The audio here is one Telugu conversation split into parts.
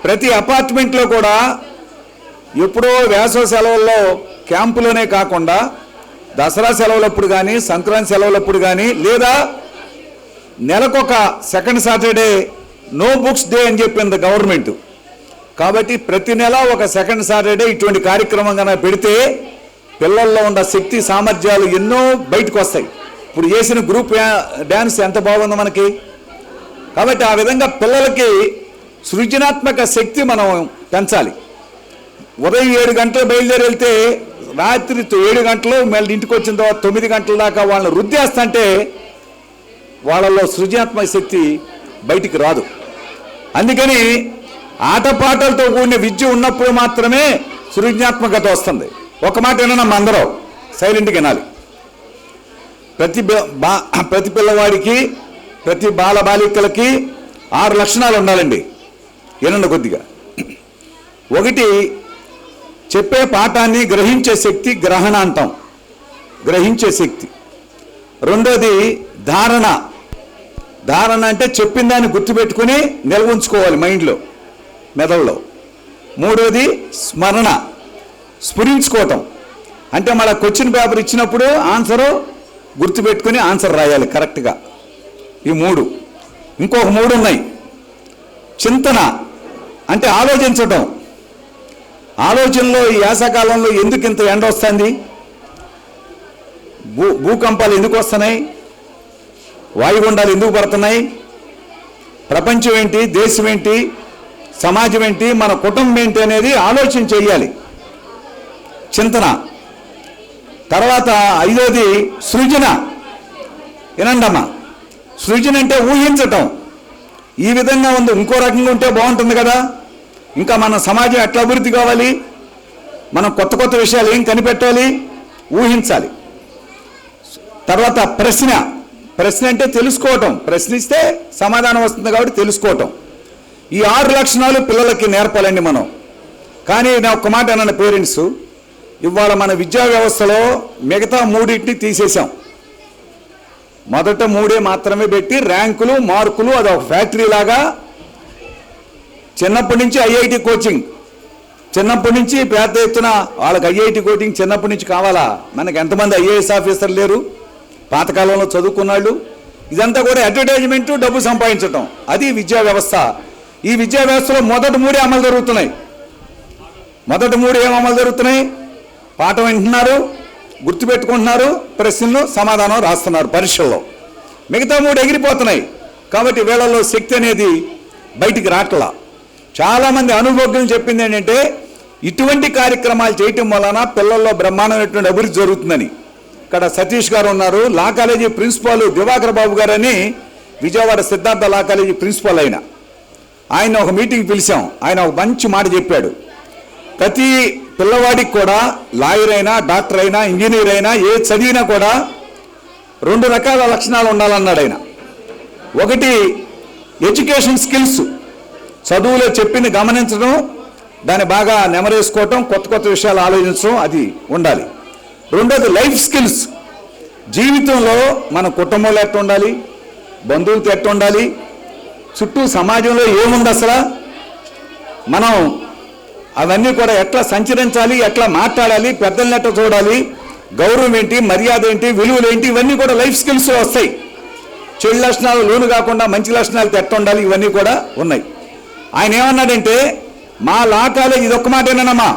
ప్రతి అపార్ట్మెంట్లో కూడా ఎప్పుడో వేసవి సెలవుల్లో క్యాంపులోనే కాకుండా దసరా సెలవులప్పుడు కానీ సంక్రాంతి సెలవులప్పుడు కానీ లేదా నెలకొక second Saturday no books day అని చెప్పింది గవర్నమెంట్. కాబట్టి ప్రతి నెల ఒక సెకండ్ సాటర్డే ఇటువంటి కార్యక్రమం కన్నా పెడితే పిల్లల్లో ఉన్న శక్తి సామర్థ్యాలు ఎన్నో బయటకు వస్తాయి. ఇప్పుడు చేసిన గ్రూప్ డ్యాన్స్ ఎంత బాగుందో మనకి. కాబట్టి ఆ విధంగా పిల్లలకి సృజనాత్మక శక్తి మనం పెంచాలి. ఉదయం 7 గంటలు బయలుదేరి వెళ్తే రాత్రి 7 గంటలు మళ్ళీ ఇంటికి వచ్చిన తర్వాత 9 గంటల దాకా వాళ్ళని రుద్దేస్తుంటే వాళ్ళలో సృజనాత్మక శక్తి బయటికి రాదు. అందుకని ఆటపాటలతో కూడిన విద్య ఉన్నప్పుడు మాత్రమే సృజనాత్మకత వస్తుంది. ఒక మాట వినమ్మా, అందరూ సైలెంట్గా వినాలి. ప్రతి పిల్లవాడికి ప్రతి బాలబాలికలకి 6 లక్షణాలు ఉండాలండి. వినండి కొద్దిగా. ఒకటి, చెప్పే పాఠాన్ని గ్రహించే శక్తి, గ్రహణ అంటాం, గ్రహించే శక్తి. రెండోది ధారణ. ధారణ అంటే చెప్పిన దాన్ని గుర్తుపెట్టుకుని నిల్వ ఉంచుకోవాలి మైండ్లో, మెదడులో. మూడోది స్మరణ, స్ఫురించుకోవటం. అంటే మళ్ళీ క్వశ్చన్ పేపర్ ఇచ్చినప్పుడు ఆన్సరు గుర్తుపెట్టుకుని ఆన్సర్ రాయాలి కరెక్ట్గా. ఈ 3. ఇంకొక 3 ఉన్నాయి. చింతన అంటే ఆలోచించటం. ఆలోచనలో ఈ వేసవకాలంలో ఎందుకు ఇంత ఎండ వస్తుంది, భూకంపాలు ఎందుకు వస్తున్నాయి, వాయుగుండాలు ఎందుకు పడుతున్నాయి, ప్రపంచం ఏంటి, దేశం ఏంటి, సమాజం ఏంటి, మన కుటుంబం ఏంటి అనేది ఆలోచన చేయాలి, చింతన. తర్వాత 5వది సృజన. వినండమ్మా, సృజన అంటే ఊహించటం. ఈ విధంగా ఉంది, ఇంకో రకంగా ఉంటే బాగుంటుంది కదా. ఇంకా మన సమాజం ఎట్లా అభివృద్ధి కావాలి, మనం కొత్త కొత్త విషయాలు ఏం కనిపెట్టాలి, ఊహించాలి. తర్వాత ప్రశ్న. ప్రశ్న అంటే తెలుసుకోవటం. ప్రశ్నిస్తే సమాధానం వస్తుంది కాబట్టి తెలుసుకోవటం. ఈ 6 లక్షణాలు పిల్లలకి నేర్పాలండి మనం. కానీ నా ఒక్క మాట అన్న పేరెంట్స్, ఇవాళ మన విద్యా వ్యవస్థలో మిగతా 3 తీసేసాం. మొదట 3 మాత్రమే పెట్టి ర్యాంకులు, మార్కులు, అది ఒక ఫ్యాక్టరీ లాగా. చిన్నప్పటి నుంచి ఐఐటి కోచింగ్, చిన్నప్పటి నుంచి పెద్ద ఎత్తున వాళ్ళకి ఐఐటి కోచింగ్ చిన్నప్పటి నుంచి కావాలా? మనకు ఎంతమంది ఐఏఎస్ ఆఫీసర్లు లేరు పాతకాలంలో చదువుకున్నాళ్ళు? ఇదంతా కూడా అడ్వర్టైజ్మెంటు, డబ్బు సంపాదించటం, అది విద్యా వ్యవస్థ. ఈ విద్యా వ్యవస్థలో మొదటి 3 అమలు జరుగుతున్నాయి. మొదటి 3 ఏం అమలు జరుగుతున్నాయి? పాఠం వింటున్నారు, గుర్తుపెట్టుకుంటున్నారు, ప్రశ్నలు సమాధానం రాస్తున్నారు పరీక్షల్లో. మిగతా 3 ఎగిరిపోతున్నాయి. కాబట్టి వీళ్ళలో శక్తి అనేది బయటికి రాట్లా. చాలామంది అనుభవజ్ఞులు చెప్పింది ఏంటంటే, ఇటువంటి కార్యక్రమాలు చేయటం వలన పిల్లల్లో బ్రహ్మాండమైనటువంటి అభివృద్ధి జరుగుతుందని. ఇక్కడ సతీష్ గారు ఉన్నారు, లా కాలేజీ ప్రిన్సిపాల్ దివాకర్ బాబు గారు అని, విజయవాడ సిద్ధార్థ లా కాలేజీ ప్రిన్సిపాల్. ఆయన ఒక మీటింగ్ పిలిచాం. ఆయన ఒక మంచి మాట చెప్పాడు. ప్రతి పిల్లవాడికి కూడా లాయర్ అయినా, డాక్టర్ అయినా, ఇంజనీర్ అయినా, ఏ చదివినా కూడా 2 రకాల లక్షణాలు ఉండాలన్నాడు ఆయన. ఒకటి ఎడ్యుకేషన్ స్కిల్స్, చదువులో చెప్పింది గమనించడం, దాన్ని బాగా నెమరేసుకోవటం, కొత్త కొత్త విషయాలు ఆలోచించడం, అది ఉండాలి. రెండోది లైఫ్ స్కిల్స్, జీవితంలో మన కుటుంబంలో ఎట్లా ఉండాలి, బంధువులతో ఎట్లా ఉండాలి, చుట్టూ సమాజంలో ఏముంది అసలు, మనం అవన్నీ కూడా ఎట్లా సంచరించాలి, ఎట్లా మాట్లాడాలి, పెద్దల్ని ఎట్లా చూడాలి, గౌరవం ఏంటి, మర్యాద ఏంటి, విలువలు ఏంటి, ఇవన్నీ కూడా లైఫ్ స్కిల్స్ వస్తాయి. చెడు లక్షణాలు లోను కాకుండా మంచి లక్షణాలతో ఎట్లా ఉండాలి, ఇవన్నీ కూడా ఉన్నాయి. ఆయన ఏమన్నాడంటే, మా లా కాలేజ్, ఇదొక్క మాట ఏనమ్మా,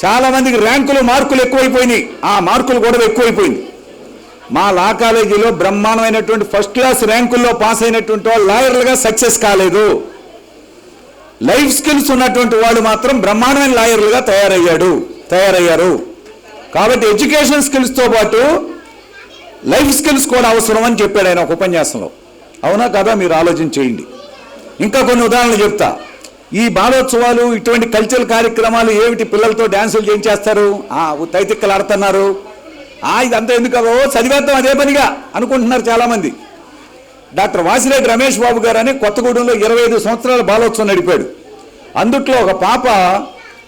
చాలామందికి ర్యాంకులు, మార్కులు ఎక్కువైపోయినాయి, ఆ మార్కులు కూడా ఎక్కువైపోయింది. మా లా కాలేజీలో బ్రహ్మాండమైనటువంటి ఫస్ట్ క్లాస్ ర్యాంకుల్లో పాస్ అయినటువంటి వాళ్ళు లాయర్లుగా సక్సెస్ కాలేదు. లైఫ్ స్కిల్స్ ఉన్నటువంటి వాళ్ళు మాత్రం బ్రహ్మాండమైన లాయర్లుగా తయారయ్యారు. కాబట్టి ఎడ్యుకేషన్ స్కిల్స్తో పాటు లైఫ్ స్కిల్స్ కూడా అవసరం అని చెప్పాడు ఆయన ఒక ఉపన్యాసంలో. అవునా కదా? మీరు ఆలోచన చేయండి. ఇంకా కొన్ని ఉదాహరణలు చెప్తా. ఈ బాలోత్సవాలు, ఇటువంటి కల్చరల్ కార్యక్రమాలు ఏమిటి, పిల్లలతో డ్యాన్సులు చేయించేస్తారు, తైతిక్కలు ఆడుతున్నారు, ఇదంతా ఎందుకు, చదివేద్దాం అదే పనిగా అనుకుంటున్నారు చాలామంది. డాక్టర్ వాసిరెడ్డి రమేష్ బాబు గారు అని కొత్తగూడెంలో 25 సంవత్సరాల బాలోత్సవం నడిపాడు. అందుట్లో ఒక పాప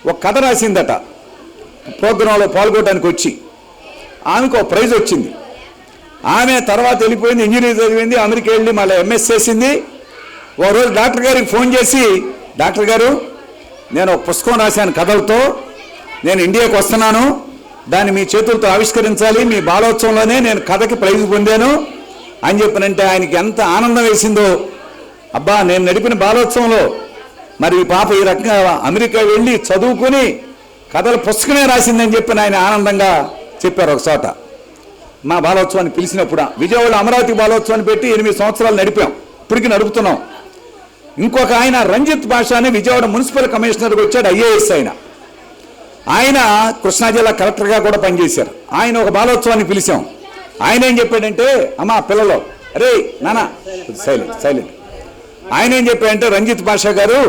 ఒక కథ రాసిందట, ప్రోగ్రాంలో పాల్గొనడానికి వచ్చి. ఆమెకు ఒక ప్రైజ్ వచ్చింది. ఆమె తర్వాత వెళ్ళిపోయింది, ఇంజనీరింగ్ చదివింది, అమెరికా వెళ్ళి మళ్ళీ ఎంఎస్ చేసింది. ఓ రోజు డాక్టర్ గారికి ఫోన్ చేసి, డాక్టర్ గారు నేను ఒక పుస్తకం రాశాను కథలతో, నేను ఇండియాకి వస్తున్నాను, దాన్ని మీ చేతులతో ఆవిష్కరించాలి, మీ బాలోత్సవంలోనే నేను కథకి ప్రైజ్ పొందాను అని చెప్పినంటే ఆయనకి ఎంత ఆనందం వేసిందో. అబ్బా, నేను నడిపిన బాలోత్సవంలో మరి ఈ పాప ఈ రకంగా అమెరికా వెళ్ళి చదువుకుని కథల పుస్తకమే రాసిందని చెప్పి ఆయన ఆనందంగా చెప్పారు. ఒక చోట మా బాలోత్సవాన్ని పిలిచినప్పుడు విజయవాడ అమరావతి బాలోత్సవాన్ని పెట్టి 8 సంవత్సరాలు నడిపాం, ఇప్పటికీ నడుపుతున్నాం. ఇంకొక ఆయన రంజిత్ భాష అని విజయవాడ మున్సిపల్ కమిషనర్కి వచ్చాడు, ఐఏఎస్ ఆయన కృష్ణా జిల్లా కలెక్టర్గా కూడా పనిచేశారు. ఆయన ఒక బాలోత్సవాన్ని పిలిచాం. ఆయన ఏం చెప్పాడంటే, అమ్మా పిల్లలు, అరే నానా సైలెంట్. ఆయన ఏం చెప్పాడంటే, రంజిత్ భాషా గారు,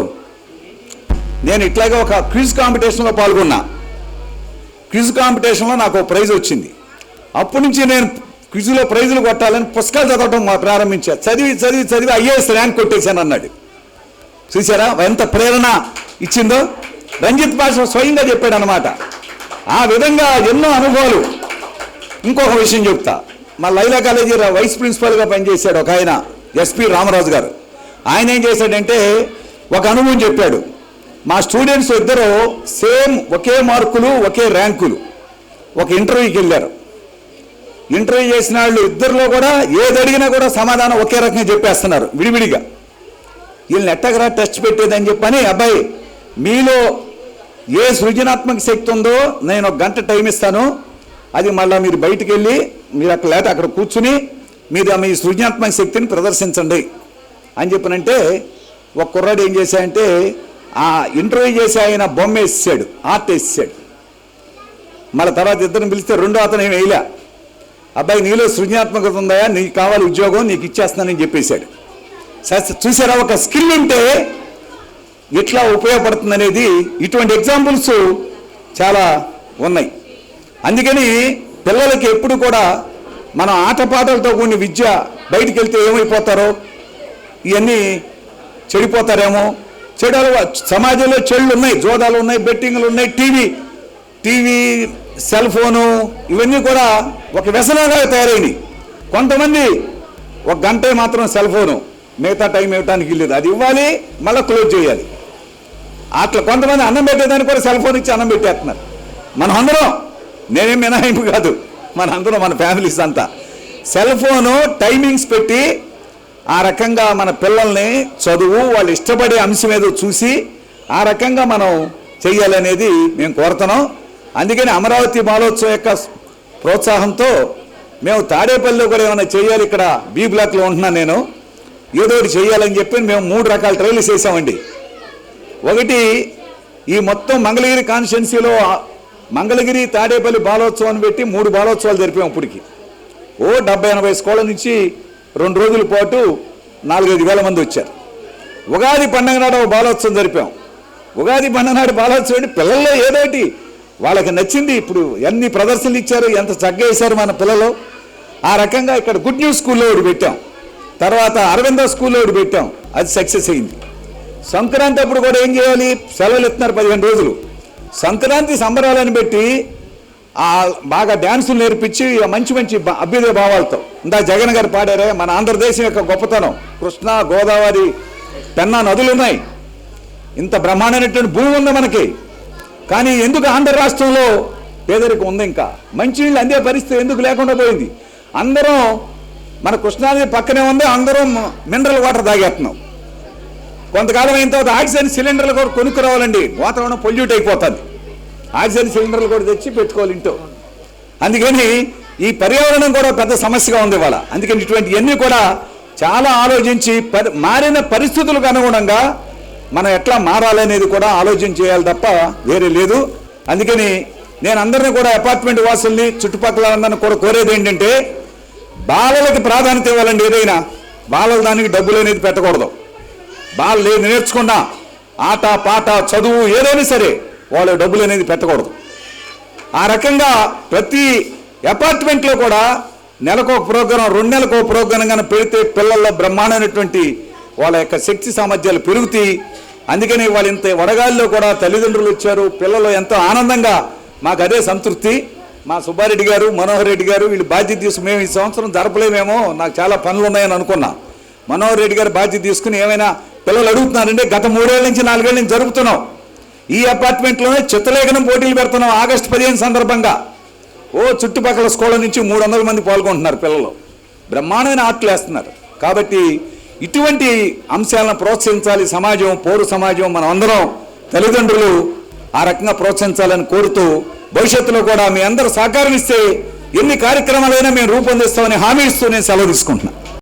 నేను ఇట్లాగే ఒక క్విజ్ కాంపిటీషన్లో పాల్గొన్నా, క్విజ్ కాంపిటీషన్లో నాకు ఒక ప్రైజ్ వచ్చింది. అప్పటి నుంచి నేను క్విజ్లో ప్రైజులు కొట్టాలని పుస్తకాలు చదవడం ప్రారంభించాను. చదివి ఐఏఎస్ ర్యాంక్ కొట్టేశాను అన్నాడు. చూసారా ఎంత ప్రేరణ ఇచ్చిందో. రంజిత్ భాష స్వయంగా చెప్పాడు అనమాట. ఆ విధంగా ఎన్నో అనుభవాలు. ఇంకొక విషయం చెప్తా, మా లైలా కాలేజీ వైస్ ప్రిన్సిపల్గా పనిచేశాడు ఒక ఆయన, ఎస్పి రామరాజు గారు. ఆయన ఏం చేశాడంటే ఒక అనుభవం చెప్పాడు. మా స్టూడెంట్స్ ఇద్దరు సేమ్ ఒకే మార్కులు ఒకే ర్యాంకులు ఒక ఇంటర్వ్యూకి వెళ్ళారు. ఇంటర్వ్యూ చేసిన వాళ్ళు ఇద్దరిలో కూడా ఏది అడిగినా కూడా సమాధానం ఒకే రకంగా చెప్పేస్తున్నారు విడివిడిగా. వీళ్ళని ఎట్టగరా టెస్ట్ పెట్టేదని చెప్పని, అబ్బాయి మీలో ఏ సృజనాత్మక శక్తి ఉందో నేను 1 గంట టైం ఇస్తాను, అది మళ్ళీ మీరు బయటికి వెళ్ళి మీరు అక్కడ కూర్చుని మీరు మీ సృజనాత్మక శక్తిని ప్రదర్శించండి అని చెప్పనంటే, ఒక కుర్రాడు ఏం చేశాడంటే ఆ ఇంటర్వ్యూ చేసి ఆయన బొమ్మ వేసాడు, ఆర్ట్ వేసాడు. మళ్ళీ తర్వాత ఇద్దరిని పిలిస్తే రెండో అతను ఏమి వేయలే. అబ్బాయి నీలో సృజనాత్మకత ఉందా, నీకు కావాలి ఉద్యోగం, నీకు ఇచ్చేస్తానని చెప్పేశాడు. చూసారా, ఒక స్కిల్ ఉంటే ఇట్లా ఉపయోగపడుతుంది అనేది. ఇటువంటి ఎగ్జాంపుల్స్ చాలా ఉన్నాయి. అందుకని పిల్లలకి ఎప్పుడు కూడా మనం ఆటపాటలతో కూడిన విద్య, బయటికి వెళ్తే ఏమైపోతారో, ఇవన్నీ చెడిపోతారేమో. సమాజంలో చెడులు ఉన్నాయి, జోదాలు ఉన్నాయి, బెట్టింగ్లు ఉన్నాయి, టీవీ సెల్ ఫోను ఇవన్నీ కూడా ఒక వ్యసనంగా తయారైనవి. కొంతమంది 1 గంటే మాత్రం సెల్ ఫోను, మిగతా టైం ఇవ్వడానికి లేదు, అది ఇవ్వాలి మళ్ళీ క్లోజ్ చేయాలి. అట్లా కొంతమంది అన్నం పెట్టేదానికి కూడా సెల్ ఫోన్ ఇచ్చి అన్నం పెట్టేస్తున్నారు. మనం అందరం, నేనేం మినహాయింపు కాదు, మన ఫ్యామిలీస్ అంతా సెల్ ఫోను టైమింగ్స్ పెట్టి ఆ రకంగా మన పిల్లల్ని చదువు వాళ్ళు ఇష్టపడే అంశం ఏదో చూసి ఆ రకంగా మనం చెయ్యాలనేది మేము కోరుతున్నాం. అందుకని అమరావతి బాలోత్సవం యొక్క ప్రోత్సాహంతో మేము తాడేపల్లిలో కూడా ఏమైనా చేయాలి, ఇక్కడ బి బ్లాక్లో ఉంటున్నాను నేను, ఏదో ఒకటి చేయాలని చెప్పి మేము 3 రకాల ట్రైల్స్ చేసామండి. ఒకటి, ఈ మొత్తం మంగళగిరి కాన్స్టిట్యున్సీలో మంగళగిరి తాడేపల్లి బాలోత్సవాన్ని పెట్టి 3 బాలోత్సవాలు జరిపాం. ఇప్పటికి 70-80 స్కూళ్ళ నుంచి 2 రోజుల పాటు 4-5 వేల మంది వచ్చారు. ఉగాది పండుగ నాడు బాలోత్సవం జరిపాం. ఉగాది పండుగ నాడు బాలోత్సవం పిల్లల్లో ఏదోటి వాళ్ళకి నచ్చింది. ఇప్పుడు ఎన్ని ప్రదర్శనలు ఇచ్చారు, ఎంత చక్కగా వేశారు మన పిల్లలు. ఆ రకంగా ఇక్కడ గుడ్ న్యూస్ స్కూల్లో ఒకటి పెట్టాం, తర్వాత అరవింద స్కూల్లో ఒకటి పెట్టాం, అది సక్సెస్ అయింది. సంక్రాంతి అప్పుడు కూడా ఏం చేయాలి, సెలవులు ఇస్తున్నారు 15 రోజులు. సంక్రాంతి సంబరాలను పెట్టి బాగా డ్యాన్సులు నేర్పించి మంచి అభ్యుదయ భావాలతో, ఇందా జగన్ గారు పాడారే, మన ఆంధ్రదేశం యొక్క గొప్పతనం, కృష్ణా గోదావరి పెన్నా నదులు ఉన్నాయి, ఇంత బ్రహ్మాండమైనటువంటి భూమి ఉంది మనకి. కానీ ఎందుకు ఆంధ్ర రాష్ట్రంలో పేదరికం ఉంది, ఇంకా మంచినీళ్ళు అందే పరిస్థితి ఎందుకు లేకుండా పోయింది? అందరం మన కృష్ణానది పక్కనే ఉంది, అందరం మినరల్ వాటర్ తాగేస్తున్నాం. కొంతకాలం అయిన తర్వాత ఆక్సిజన్ సిలిండర్లు కూడా కొనుక్కురావాలండి, వాతావరణం పొల్యూట్ అయిపోతుంది. ఆక్సిజన్ సిలిండర్లు కూడా తెచ్చి పెట్టుకోవాలి ఇంట్లో. అందుకని ఈ పర్యావరణం కూడా పెద్ద సమస్యగా ఉంది ఇవాళ. అందుకని ఇటువంటివన్నీ కూడా చాలా ఆలోచించి మారిన పరిస్థితులకు అనుగుణంగా మనం ఎట్లా మారాలనేది కూడా ఆలోచన చేయాలి తప్ప వేరే లేదు. అందుకని నేను అందరినీ కూడా అపార్ట్మెంట్ వాసుల్ని చుట్టుపక్కల అందరిని కూడా కోరేది ఏంటంటే, బాలలకి ప్రాధాన్యత ఇవ్వాలండి. ఏదైనా బాలల దానికి డబ్బులు అనేది పెట్టకూడదు. బాలలు ఏది నేర్చుకున్నా, ఆట పాట చదువు ఏదైనా సరే వాళ్ళు డబ్బులు అనేది పెట్టకూడదు. ఆ రకంగా ప్రతి అపార్ట్మెంట్లో కూడా నెలకు ఒక ప్రోగ్రాం, 2 నెలలకు ఒక ప్రోగ్రాం కానీ పెడితే పిల్లల్లో బ్రహ్మాండమైనటువంటి వాళ్ళ యొక్క శక్తి సామర్థ్యాలు పెరుగుతాయి. అందుకని వాళ్ళు ఇంత వడగాల్లో కూడా తల్లిదండ్రులు వచ్చారు, పిల్లలు ఎంతో ఆనందంగా, మాకు అదే సంతృప్తి. మా సుబ్బారెడ్డి గారు, మనోహర్ రెడ్డి గారు వీళ్ళు బాధ్యత తీసుకుని, మేము ఈ సంవత్సరం జరపలేమేమో, నాకు చాలా పనులు ఉన్నాయని అనుకున్నా. మనోహర్ రెడ్డి గారు బాధ్యత తీసుకుని ఏమైనా పిల్లలు అడుగుతున్నారంటే, గత 3 ఏళ్ళ నుంచి 4 ఏళ్ళ నుంచి జరుపుతున్నాం. ఈ అపార్ట్మెంట్లోనే చిత్రలేఖనం పోటీలు పెడుతున్నాం ఆగస్టు 15 సందర్భంగా. చుట్టుపక్కల స్కూళ్ళ నుంచి 300 మంది పాల్గొంటున్నారు పిల్లలు. బ్రహ్మాండమైన ఆర్ట్లు వేస్తున్నారు. కాబట్టి ఇటువంటి అంశాలను ప్రోత్సహించాలి సమాజం, పౌర సమాజం, మనం అందరం తల్లిదండ్రులు ఆ రకంగా ప్రోత్సహించాలని కోరుతూ, భవిష్యత్తులో కూడా మీ అందరూ సహకారం ఇస్తే ఎన్ని కార్యక్రమాలైనా మేము రూపొందిస్తామని హామీ ఇస్తూ నేను సెలవు తీసుకుంటున్నాను.